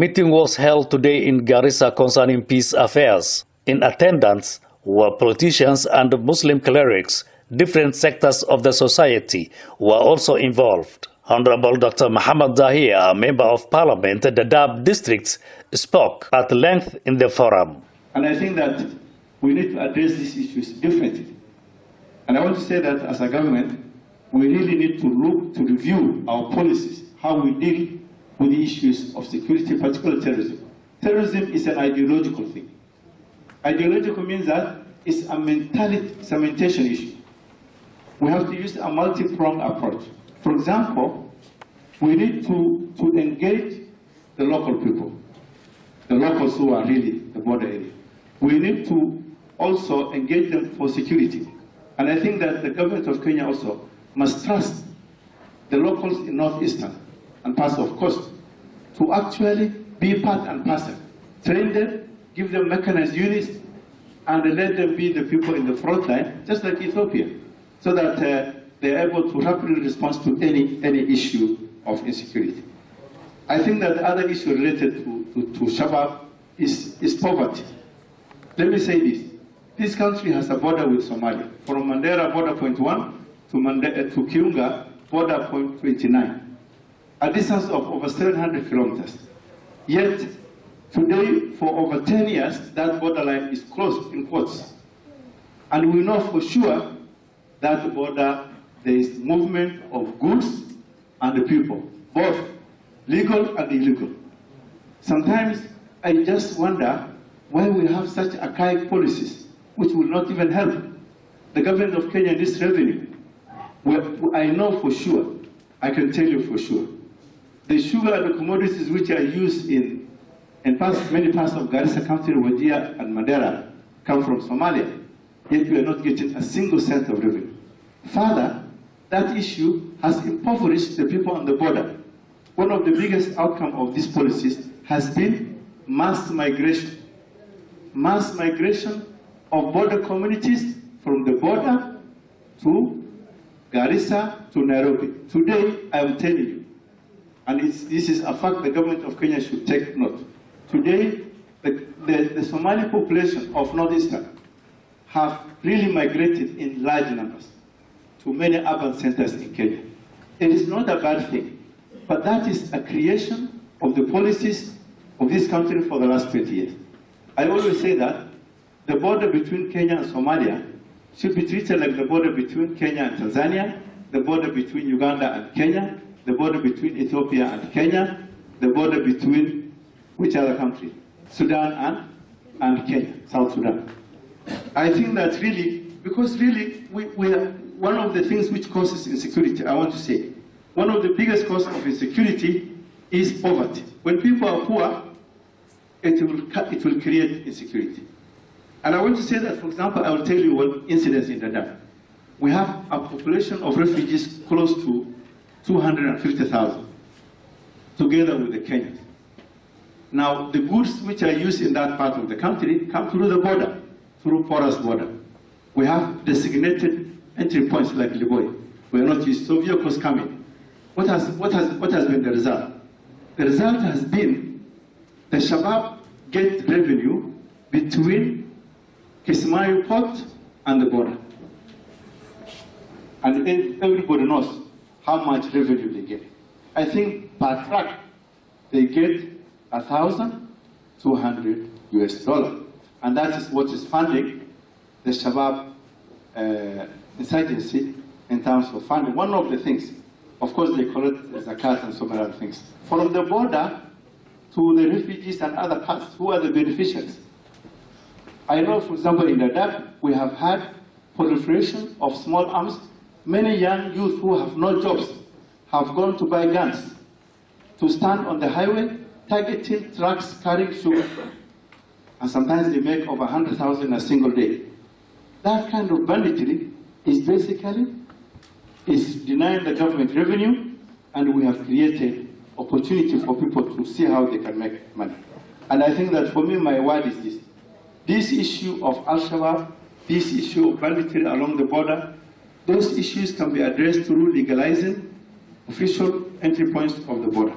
meeting was held today in Garissa concerning peace affairs. In attendance were politicians and Muslim clerics. Different sectors of the society were also involved. Honorable Dr. Dadahiye, a member of Parliament, Dadaab district, spoke at length in the forum. And I think that we need to address these issues differently. And I want to say that as a government, we really need to look to review our policies, how we deal with the issues of security, particularly terrorism. Terrorism is an ideological thing. Ideological means that it's a mentality, it's a mentation issue. We have to use a multi-pronged approach. For example, we need to engage the local people, the locals who are really the border area. We need to also engage them for security. And I think that the government of Kenya also must trust the locals in Northeastern and parts of Coast to actually be part and parcel. Train them, give them mechanized units, and let them be the people in the front line, just like Ethiopia, so that they are able to rapidly respond to any issue of insecurity. I think that the other issue related to Shabab is poverty. Let me say this. This country has a border with Somalia. From Mandera, border point 1, to Kiunga, border point 29. A distance of over 700 kilometers. Yet, today, for over 10 years, that borderline is closed in quotes. And we know for sure that the border, there is movement of goods and the people, both legal and illegal. Sometimes I just wonder why we have such archaic policies which will not even help the government of Kenya in this revenue. I know for sure, I can tell you for sure, the sugar and the commodities which are used in many parts of Garissa County, Wajir and Mandera come from Somalia, yet we are not getting a single cent of revenue. Further, that issue has impoverished the people on the border. One of the biggest outcomes of these policies has been mass migration. Mass migration of border communities from the border to Garissa to Nairobi. Today, I am telling you, and this is a fact the government of Kenya should take note. Today, the Somali population of Northeastern have really migrated in large numbers to many urban centers in Kenya. It is not a bad thing, but that is a creation of the policies of this country for the last 20 years. I always say that the border between Kenya and Somalia should be treated like the border between Kenya and Tanzania, the border between Uganda and Kenya, the border between Ethiopia and Kenya, the border between which other country? Sudan and Kenya, South Sudan. I think that really, because really we are, one of the things which causes insecurity, I want to say, one of the biggest causes of insecurity is poverty. When people are poor, it will create insecurity. And I want to say that, for example, I will tell you one incident in Dadaab. We have a population of refugees close to 250,000, together with the Kenyans. Now, the goods which are used in that part of the country come through the border, through porous border. We have designated entry points like Liboy. We are not used, so vehicles come in. What has been the result? The result has been the Shabab get revenue between Kismayu port and the border. And everybody knows how much revenue they get. I think per truck, they get $1,200 US. And that is what is funding the Shabab insurgency in terms of funding. One of the things, of course, they collect zakat and so many other things. From the border to the refugees and other parts, who are the beneficiaries? I know, for example, in Dadaab, we have had proliferation of small arms. Many young youth who have no jobs have gone to buy guns to stand on the highway, targeting trucks carrying sugar. And sometimes they make over 100,000 a single day. That kind of banditry is basically denying the government revenue, and we have created opportunity for people to see how they can make money. And I think that for me, my word is this. This issue of Al-Shabaab, this issue of banditry along the border, those issues can be addressed through legalizing official entry points of the border.